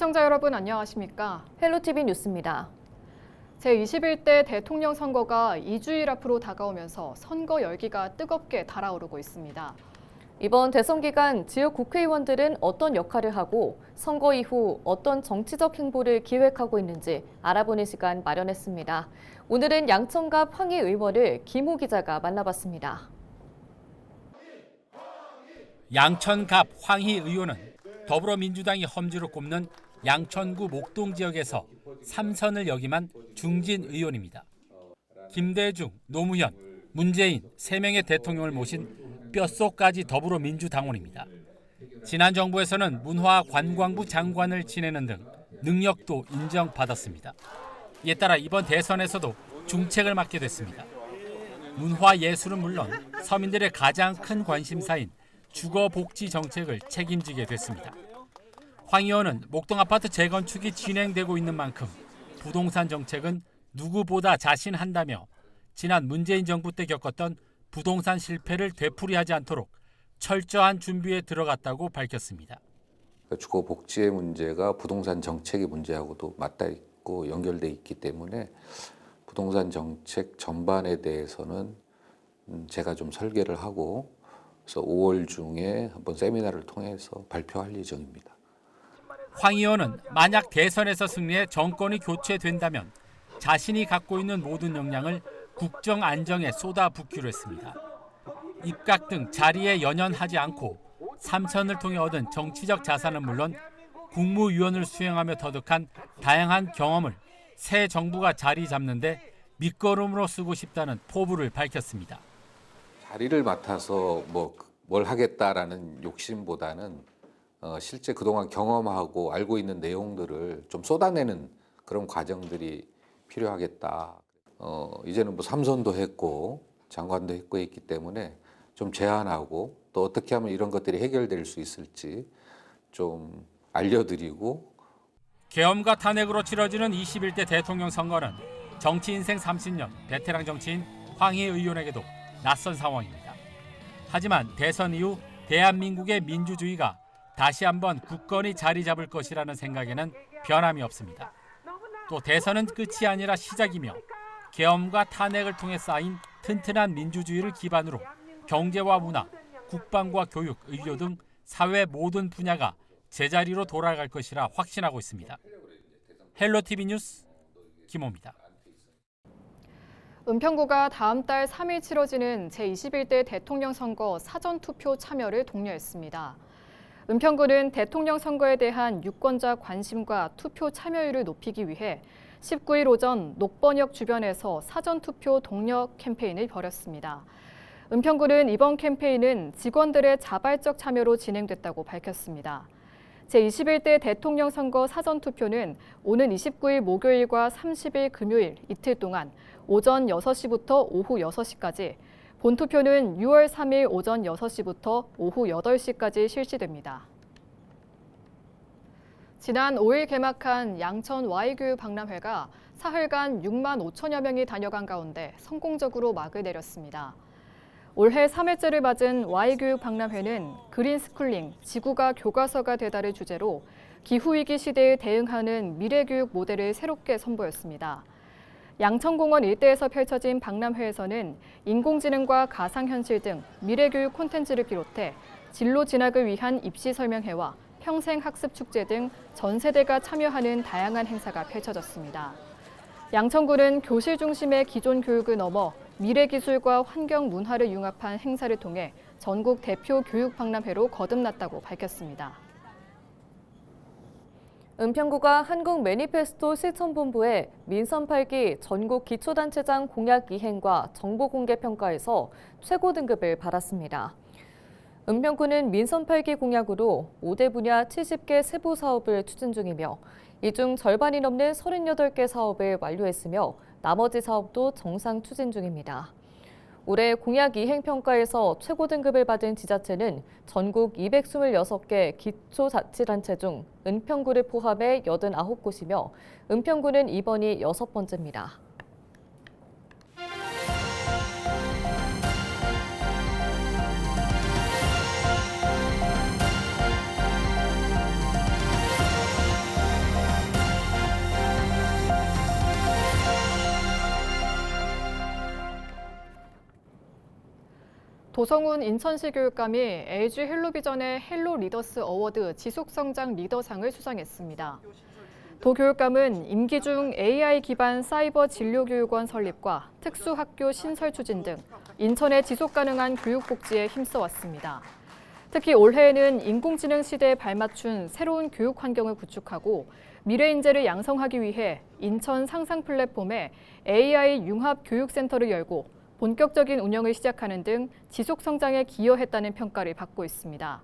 시청자 여러분 안녕하십니까? 헬로티비 뉴스입니다. 제21대 대통령 선거가 2주일 앞으로 다가오면서 선거 열기가 뜨겁게 달아오르고 있습니다. 이번 대선 기간 지역 국회의원들은 어떤 역할을 하고 선거 이후 어떤 정치적 행보를 기획하고 있는지 알아보는 시간 마련했습니다. 오늘은 양천갑 황희 의원을 김호 기자가 만나봤습니다. 양천갑 황희 의원은 더불어민주당이 험지로 꼽는 양천구 목동 지역에서 3선을 역임한 중진 의원입니다. 김대중, 노무현, 문재인 3명의 대통령을 모신 뼛속까지 더불어민주당원입니다. 지난 정부에서는 문화관광부 장관을 지내는 등 능력도 인정받았습니다. 이에 따라 이번 대선에서도 중책을 맡게 됐습니다. 문화예술은 물론 서민들의 가장 큰 관심사인 주거복지 정책을 책임지게 됐습니다. 황 의원은 목동 아파트 재건축이 진행되고 있는 만큼 부동산 정책은 누구보다 자신한다며 지난 문재인 정부 때 겪었던 부동산 실패를 되풀이하지 않도록 철저한 준비에 들어갔다고 밝혔습니다. 주거복지의 문제가 부동산 정책의 문제하고도 맞닿아 있고 연결돼 있기 때문에 부동산 정책 전반에 대해서는 제가 좀 설계를 하고 그래서 5월 중에 한번 세미나를 통해서 발표할 예정입니다. 황 의원은 만약 대선에서 승리해 정권이 교체된다면 자신이 갖고 있는 모든 역량을 국정 안정에 쏟아붓기로 했습니다. 입각 등 자리에 연연하지 않고 3선을 통해 얻은 정치적 자산은 물론 국무위원을 수행하며 터득한 다양한 경험을 새 정부가 자리 잡는 데 밑거름으로 쓰고 싶다는 포부를 밝혔습니다. 자리를 맡아서 뭘 하겠다라는 욕심보다는 실제 그동안 경험하고 알고 있는 내용들을 좀 쏟아내는 그런 과정들이 필요하겠다. 이제는 3선도 했고 장관도 했고 했기 때문에 좀 제안하고 또 어떻게 하면 이런 것들이 해결될 수 있을지 좀 알려드리고. 계엄과 탄핵으로 치러지는 21대 대통령 선거는 정치 인생 30년 베테랑 정치인 황희 의원에게도 낯선 상황입니다. 하지만 대선 이후 대한민국의 민주주의가 다시 한번 굳건히 자리 잡을 것이라는 생각에는 변함이 없습니다. 또 대선은 끝이 아니라 시작이며 계엄과 탄핵을 통해 쌓인 튼튼한 민주주의를 기반으로 경제와 문화, 국방과 교육, 의료 등 사회 모든 분야가 제자리로 돌아갈 것이라 확신하고 있습니다. 헬로티비 뉴스 김호입니다. 은평구가 다음 달 3일 치러지는 제21대 대통령 선거 사전투표 참여를 독려했습니다. 은평구는 대통령 선거에 대한 유권자 관심과 투표 참여율을 높이기 위해 19일 오전 녹번역 주변에서 사전투표 독려 캠페인을 벌였습니다. 은평구는 이번 캠페인은 직원들의 자발적 참여로 진행됐다고 밝혔습니다. 제21대 대통령 선거 사전투표는 오는 29일 목요일과 30일 금요일 이틀 동안 오전 6시부터 오후 6시까지, 본투표는 6월 3일 오전 6시부터 오후 8시까지 실시됩니다. 지난 5일 개막한 양천 Y교육 박람회가 사흘간 6만 5천여 명이 다녀간 가운데 성공적으로 막을 내렸습니다. 올해 3회째를 맞은 Y교육 박람회는 그린 스쿨링, 지구가 교과서가 되다를 주제로 기후위기 시대에 대응하는 미래교육 모델을 새롭게 선보였습니다. 양천공원 일대에서 펼쳐진 박람회에서는 인공지능과 가상현실 등 미래교육 콘텐츠를 비롯해 진로 진학을 위한 입시 설명회와 평생학습 축제 등 전 세대가 참여하는 다양한 행사가 펼쳐졌습니다. 양천구는 교실 중심의 기존 교육을 넘어 미래기술과 환경 문화를 융합한 행사를 통해 전국 대표 교육 박람회로 거듭났다고 밝혔습니다. 은평구가 한국 매니페스토 실천본부의 민선 8기 전국 기초단체장 공약 이행과 정보 공개 평가에서 최고 등급을 받았습니다. 은평구는 민선 8기 공약으로 5대 분야 70개 세부 사업을 추진 중이며 이 중 절반이 넘는 38개 사업을 완료했으며 나머지 사업도 정상 추진 중입니다. 올해 공약 이행 평가에서 최고 등급을 받은 지자체는 전국 226개 기초자치단체 중 은평구를 포함해 89곳이며 은평구는 이번이 6번째입니다. 도성훈 인천시 교육감이 LG 헬로비전의 헬로 리더스 어워드 지속성장 리더상을 수상했습니다. 도 교육감은 임기 중 AI 기반 사이버 진료교육원 설립과 특수학교 신설 추진 등 인천의 지속가능한 교육복지에 힘써왔습니다. 특히 올해에는 인공지능 시대에 발맞춘 새로운 교육 환경을 구축하고 미래 인재를 양성하기 위해 인천 상상 플랫폼에 AI 융합 교육센터를 열고 본격적인 운영을 시작하는 등 지속 성장에 기여했다는 평가를 받고 있습니다.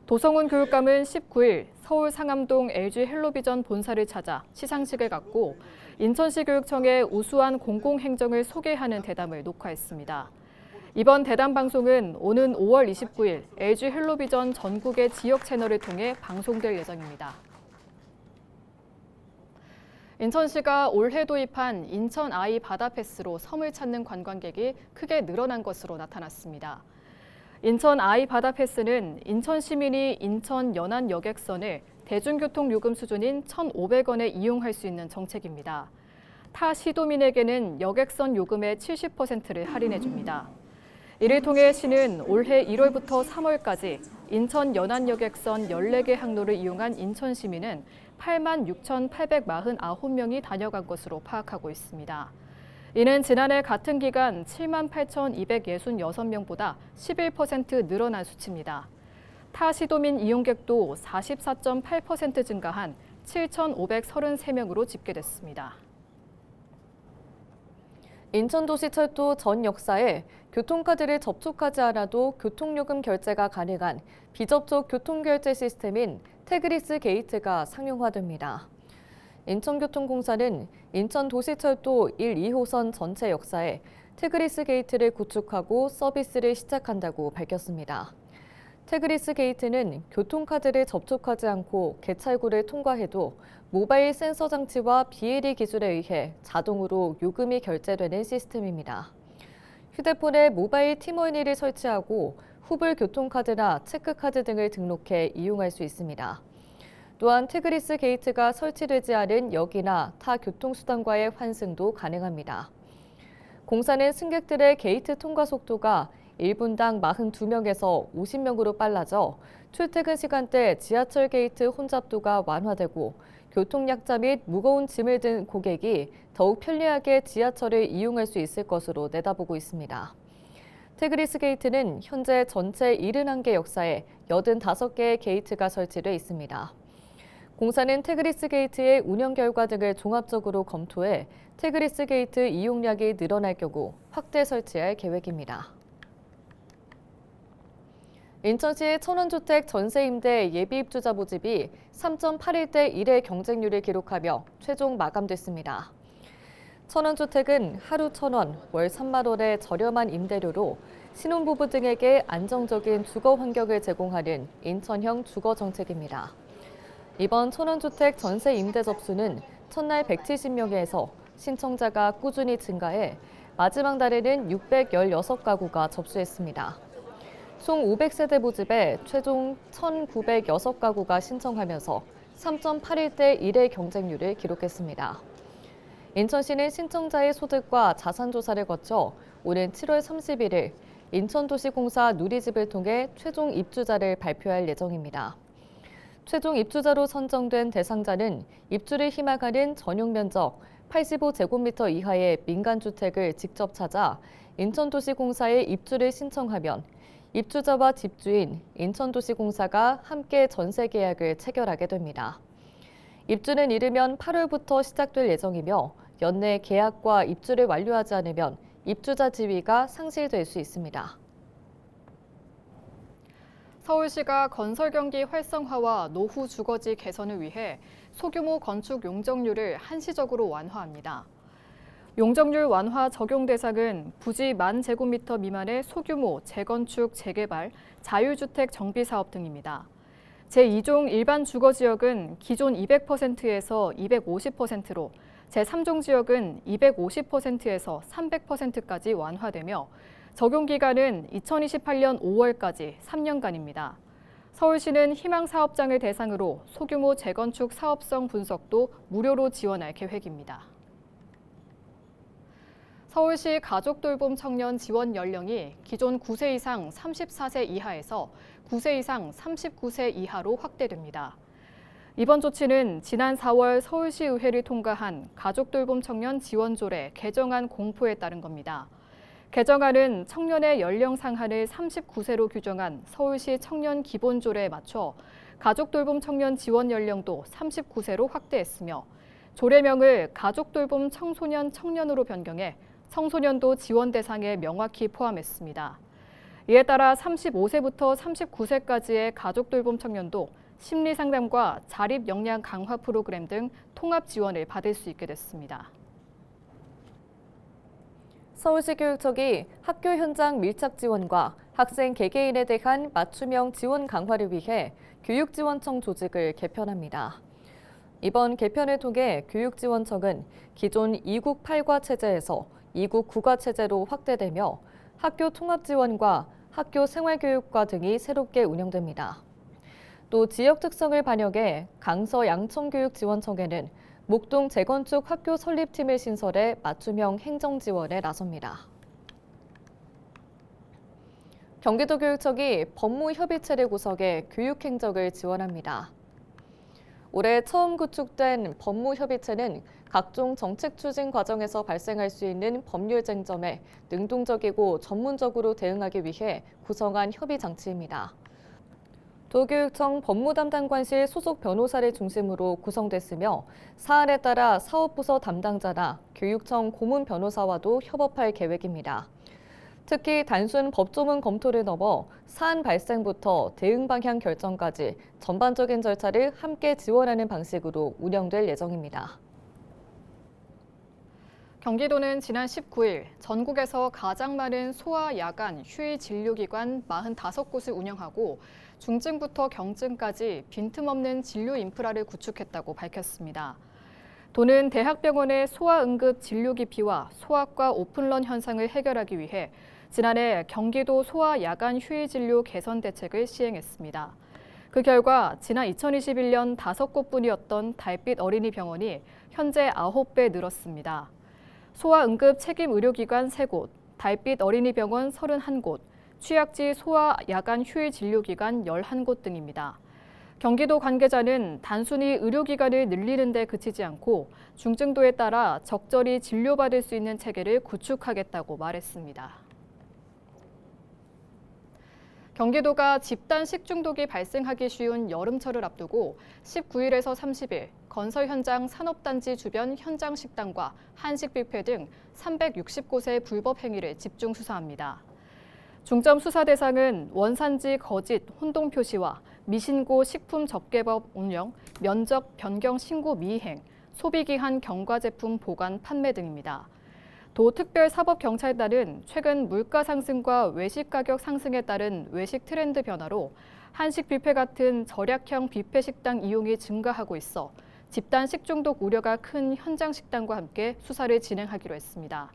도성훈 교육감은 19일 서울 상암동 LG 헬로비전 본사를 찾아 시상식을 갖고 인천시 교육청의 우수한 공공행정을 소개하는 대담을 녹화했습니다. 이번 대담 방송은 오는 5월 29일 LG 헬로비전 전국의 지역 채널을 통해 방송될 예정입니다. 인천시가 올해 도입한 인천 아이 바다 패스로 섬을 찾는 관광객이 크게 늘어난 것으로 나타났습니다. 인천 아이 바다 패스는 인천 시민이 인천 연안 여객선을 대중교통 요금 수준인 1,500원에 이용할 수 있는 정책입니다. 타 시도민에게는 여객선 요금의 70%를 할인해 줍니다. 이를 통해 시는 올해 1월부터 3월까지 인천 연안여객선 14개 항로를 이용한 인천 시민은 86,849명이 다녀간 것으로 파악하고 있습니다. 이는 지난해 같은 기간 78,266명보다 11% 늘어난 수치입니다. 타 시도민 이용객도 44.8% 증가한 7,533명으로 집계됐습니다. 인천도시철도 전 역사에 교통카드를 접촉하지 않아도 교통요금 결제가 가능한 비접촉 교통결제 시스템인 태그리스 게이트가 상용화됩니다. 인천교통공사는 인천도시철도 1, 2호선 전체 역사에 태그리스 게이트를 구축하고 서비스를 시작한다고 밝혔습니다. 태그리스 게이트는 교통카드를 접촉하지 않고 개찰구를 통과해도 모바일 센서 장치와 BLE 기술에 의해 자동으로 요금이 결제되는 시스템입니다. 휴대폰에 모바일 티머니를 설치하고 후불 교통카드나 체크카드 등을 등록해 이용할 수 있습니다. 또한 태그리스 게이트가 설치되지 않은 역이나 타 교통수단과의 환승도 가능합니다. 공사는 승객들의 게이트 통과 속도가 1분당 42명에서 50명으로 빨라져 출퇴근 시간대 지하철 게이트 혼잡도가 완화되고 교통약자 및 무거운 짐을 든 고객이 더욱 편리하게 지하철을 이용할 수 있을 것으로 내다보고 있습니다. 태그리스 게이트는 현재 전체 71개 역사에 85개의 게이트가 설치돼 있습니다. 공사는 태그리스 게이트의 운영 결과 등을 종합적으로 검토해 태그리스 게이트 이용량이 늘어날 경우 확대 설치할 계획입니다. 인천시의 천원주택 전세임대 예비입주자 모집이 3.81대 1의 경쟁률을 기록하며 최종 마감됐습니다. 천원주택은 하루 1,000원, 월 3만 원의 저렴한 임대료로 신혼부부 등에게 안정적인 주거 환경을 제공하는 인천형 주거 정책입니다. 이번 천원주택 전세 임대 접수는 첫날 170명에서 신청자가 꾸준히 증가해 마지막 날에는 616가구가 접수했습니다. 총 500세대 모집에 최종 1,906가구가 신청하면서 3.81대 1의 경쟁률을 기록했습니다. 인천시는 신청자의 소득과 자산 조사를 거쳐 오는 7월 31일 인천도시공사 누리집을 통해 최종 입주자를 발표할 예정입니다. 최종 입주자로 선정된 대상자는 입주를 희망하는 전용 면적 85제곱미터 이하의 민간주택을 직접 찾아 인천도시공사에 입주를 신청하면 입주자와 집주인, 인천도시공사가 함께 전세 계약을 체결하게 됩니다. 입주는 이르면 8월부터 시작될 예정이며 연내 계약과 입주를 완료하지 않으면 입주자 지위가 상실될 수 있습니다. 서울시가 건설 경기 활성화와 노후 주거지 개선을 위해 소규모 건축 용적률을 한시적으로 완화합니다. 용적률 완화 적용 대상은 부지 10,000제곱미터 미만의 소규모 재건축, 재개발, 자유주택 정비 사업 등입니다. 제2종 일반 주거 지역은 기존 200%에서 250%로, 제3종 지역은 250%에서 300%까지 완화되며 적용 기간은 2028년 5월까지 3년간입니다. 서울시는 희망 사업장을 대상으로 소규모 재건축 사업성 분석도 무료로 지원할 계획입니다. 서울시 가족돌봄 청년 지원 연령이 기존 9세 이상 34세 이하에서 9세 이상 39세 이하로 확대됩니다. 이번 조치는 지난 4월 서울시의회를 통과한 가족돌봄 청년 지원조례 개정안 공포에 따른 겁니다. 개정안은 청년의 연령 상한을 39세로 규정한 서울시 청년 기본조례에 맞춰 가족돌봄 청년 지원 연령도 39세로 확대했으며 조례명을 가족돌봄 청소년 청년으로 변경해 청소년도 지원 대상에 명확히 포함했습니다. 이에 따라 35세부터 39세까지의 가족돌봄 청년도 심리상담과 자립 역량 강화 프로그램 등 통합 지원을 받을 수 있게 됐습니다. 서울시 교육청이 학교 현장 밀착 지원과 학생 개개인에 대한 맞춤형 지원 강화를 위해 교육지원청 조직을 개편합니다. 이번 개편을 통해 교육지원청은 기존 2국 8과 체제에서 2국 9과 체제로 확대되며 학교 통합 지원과 학교 생활교육과 등이 새롭게 운영됩니다. 또 지역 특성을 반영해 강서 양천교육지원청에는 목동 재건축 학교 설립팀을 신설해 맞춤형 행정 지원에 나섭니다. 경기도교육청이 법무협의체를 구성해 교육행정을 지원합니다. 올해 처음 구축된 법무협의체는 각종 정책 추진 과정에서 발생할 수 있는 법률 쟁점에 능동적이고 전문적으로 대응하기 위해 구성한 협의 장치입니다. 도교육청 법무담당관실 소속 변호사를 중심으로 구성됐으며 사안에 따라 사업부서 담당자나 교육청 고문 변호사와도 협업할 계획입니다. 특히 단순 법조문 검토를 넘어 사안 발생부터 대응 방향 결정까지 전반적인 절차를 함께 지원하는 방식으로 운영될 예정입니다. 경기도는 지난 19일 전국에서 가장 많은 소아 야간 휴일 진료기관 45곳을 운영하고 중증부터 경증까지 빈틈없는 진료 인프라를 구축했다고 밝혔습니다. 도는 대학병원의 소아응급 진료 기피와 소아과 오픈런 현상을 해결하기 위해 지난해 경기도 소아 야간 휴일 진료 개선 대책을 시행했습니다. 그 결과 지난 2021년 5곳뿐이었던 달빛 어린이병원이 현재 9배 늘었습니다. 소아응급 책임 의료기관 3곳, 달빛 어린이병원 31곳, 취약지 소아 야간 휴일 진료기관 11곳 등입니다. 경기도 관계자는 단순히 의료기관을 늘리는 데 그치지 않고 중증도에 따라 적절히 진료받을 수 있는 체계를 구축하겠다고 말했습니다. 경기도가 집단 식중독이 발생하기 쉬운 여름철을 앞두고 19일에서 30일 건설 현장 산업단지 주변 현장 식당과 한식 뷔페 등 360곳의 불법 행위를 집중 수사합니다. 중점 수사 대상은 원산지 거짓 혼동 표시와 미신고 식품 접객법 운영, 면적 변경 신고 미행, 소비기한 경과 제품 보관 판매 등입니다. 도 특별사법경찰단은 최근 물가 상승과 외식 가격 상승에 따른 외식 트렌드 변화로 한식 뷔페 같은 절약형 뷔페 식당 이용이 증가하고 있어 집단 식중독 우려가 큰 현장 식당과 함께 수사를 진행하기로 했습니다.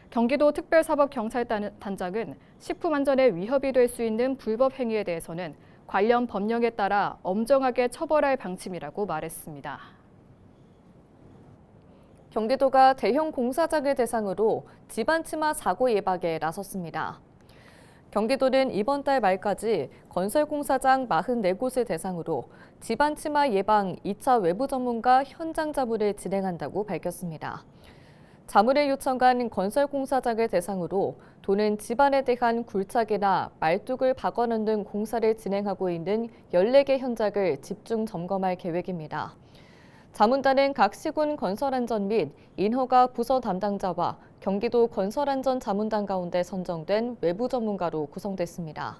경기도 특별사법경찰단장은 식품 안전에 위협이 될 수 있는 불법 행위에 대해서는 관련 법령에 따라 엄정하게 처벌할 방침이라고 말했습니다. 경기도가 대형 공사장을 대상으로 집안 치마 사고 예방에 나섰습니다. 경기도는 이번 달 말까지 건설 공사장 44곳을 대상으로 집안 치마 예방 2차 외부 전문가 현장 자문을 진행한다고 밝혔습니다. 자문을 요청한 건설 공사장을 대상으로 도는 집안에 대한 굴착이나 말뚝을 박아넣는 등 공사를 진행하고 있는 14개 현장을 집중 점검할 계획입니다. 자문단은 각 시군 건설안전 및 인허가 부서 담당자와 경기도 건설안전 자문단 가운데 선정된 외부 전문가로 구성됐습니다.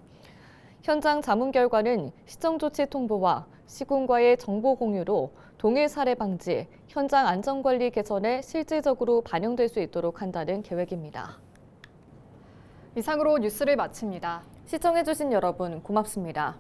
현장 자문 결과는 시정조치 통보와 시군과의 정보 공유로 동일 사례 방지, 현장 안전관리 개선에 실질적으로 반영될 수 있도록 한다는 계획입니다. 이상으로 뉴스를 마칩니다. 시청해주신 여러분 고맙습니다.